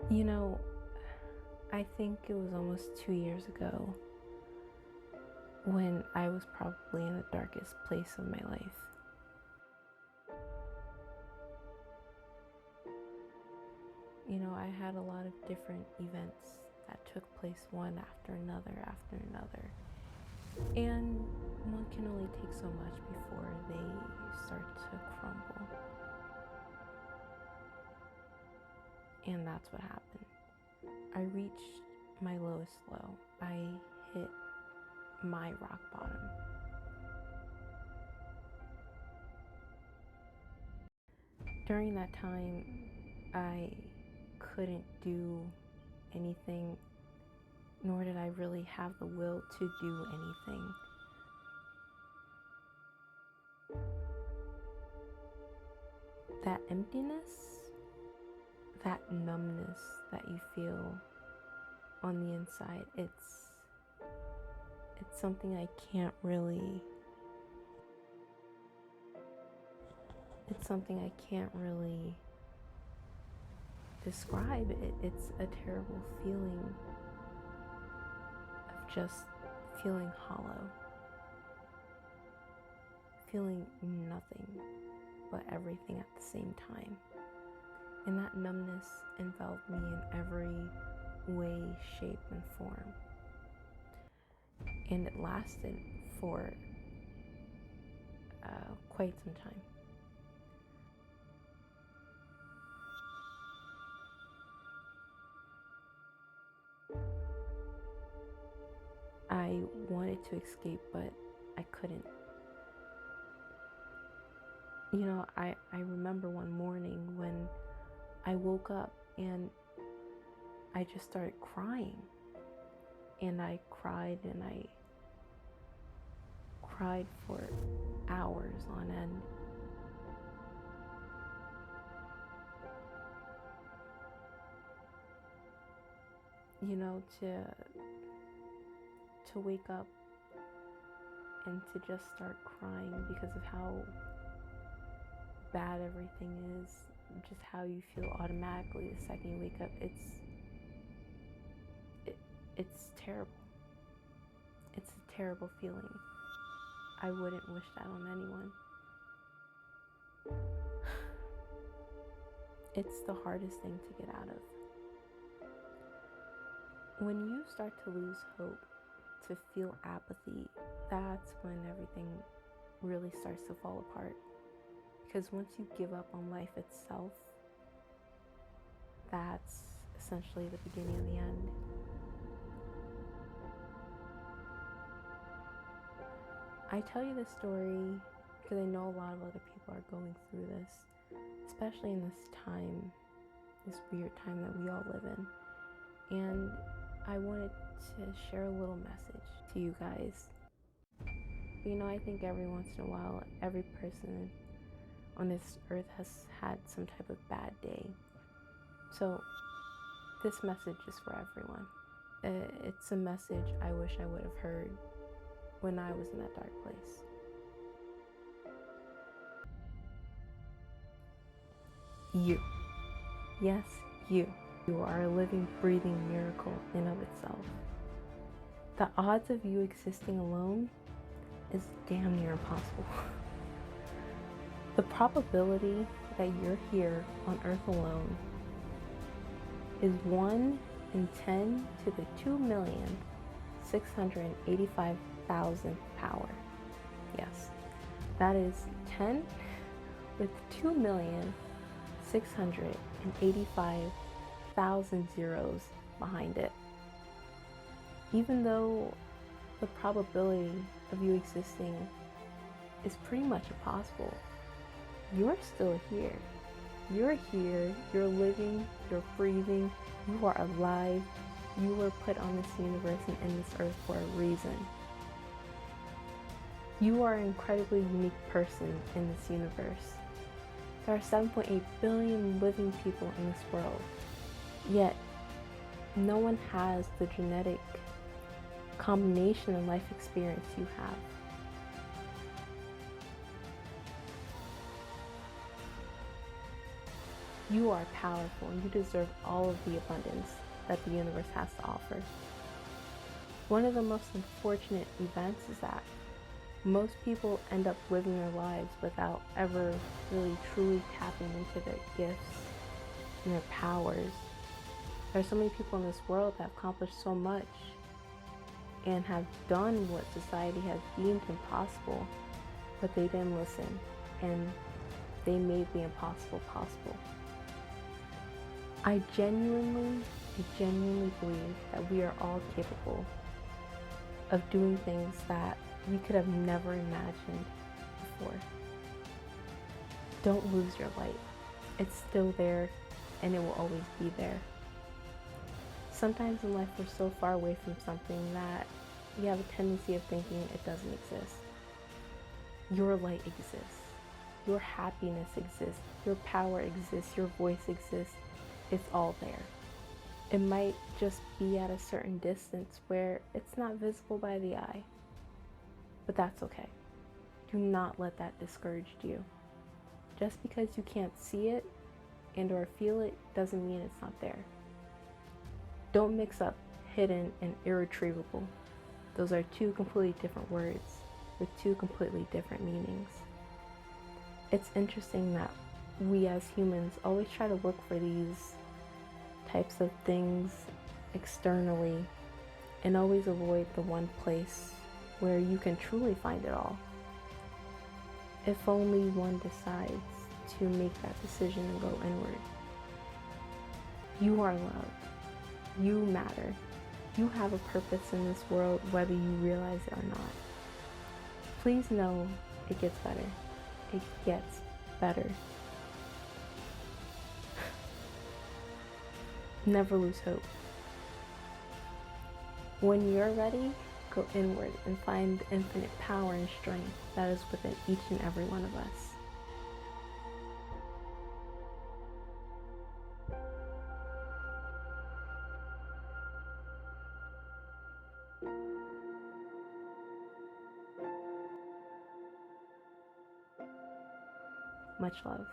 You know, I think it was almost 2 years ago when I was probably in the darkest place of my life. You know, I had a lot of different events that took place one after another. And one can only take so much before they start to crumble. And that's what happened. I reached my lowest low. I hit my rock bottom. During that time, I couldn't do anything, nor did I really have the will to do anything. That emptiness, that numbness that you feel on the inside, it's something I can't really describe. It's a terrible feeling of just feeling hollow, feeling nothing but everything at the same time. And that numbness enveloped me in every way, shape, and form. And it lasted for quite some time. I wanted to escape, but I couldn't. You know, I remember one morning when I woke up and I just started crying. And I cried for hours on end. You know, to wake up and to just start crying because of how bad everything is, just how you feel automatically the second you wake up, it's terrible. It's a terrible feeling. I wouldn't wish that on anyone. It's the hardest thing to get out of. When you start to lose hope, to feel apathy, that's when everything really starts to fall apart. Because once you give up on life itself, that's essentially the beginning of the end. I tell you this story because I know a lot of other people are going through this, especially in this time, this weird time that we all live in. And I wanted to share a little message to you guys. You know, I think every once in a while, every person on this earth has had some type of bad day. So this message is for everyone. It's a message I wish I would have heard when I was in that dark place. You. Yes, you. You are a living, breathing miracle in of itself. The odds of you existing alone is damn near impossible. The probability that you're here on Earth alone is 1 in 10 to the 2,685,000th power. Yes, that is 10 with 2,685,000 zeros behind it. Even though the probability of you existing is pretty much impossible, you're still here. You're here, you're living, you're breathing, you are alive. You were put on this universe and in this earth for a reason. You are an incredibly unique person in this universe. There are 7.8 billion living people in this world, yet no one has the genetic combination and life experience you have. You are powerful and you deserve all of the abundance that the universe has to offer. One of the most unfortunate events is that most people end up living their lives without ever really truly tapping into their gifts and their powers. There are so many people in this world that have accomplished so much and have done what society has deemed impossible, but they didn't listen and they made the impossible possible. I genuinely believe that we are all capable of doing things that we could have never imagined before. Don't lose your light. It's still there and it will always be there. Sometimes in life we're so far away from something that we have a tendency of thinking it doesn't exist. Your light exists. Your happiness exists. Your power exists. Your voice exists. It's all there. It might just be at a certain distance where it's not visible by the eye, but that's okay. Do not let that discourage you. Just because you can't see it and or feel it doesn't mean it's not there. Don't mix up hidden and irretrievable. Those are two completely different words with two completely different meanings. It's interesting that we as humans always try to look for these types of things externally and always avoid the one place where you can truly find it all. If only one decides to make that decision and go inward. You are loved. You matter. You have a purpose in this world whether you realize it or not. Please know it gets better. It gets better. Never lose hope. When you're ready, go inward and find the infinite power and strength that is within each and every one of us. Much love.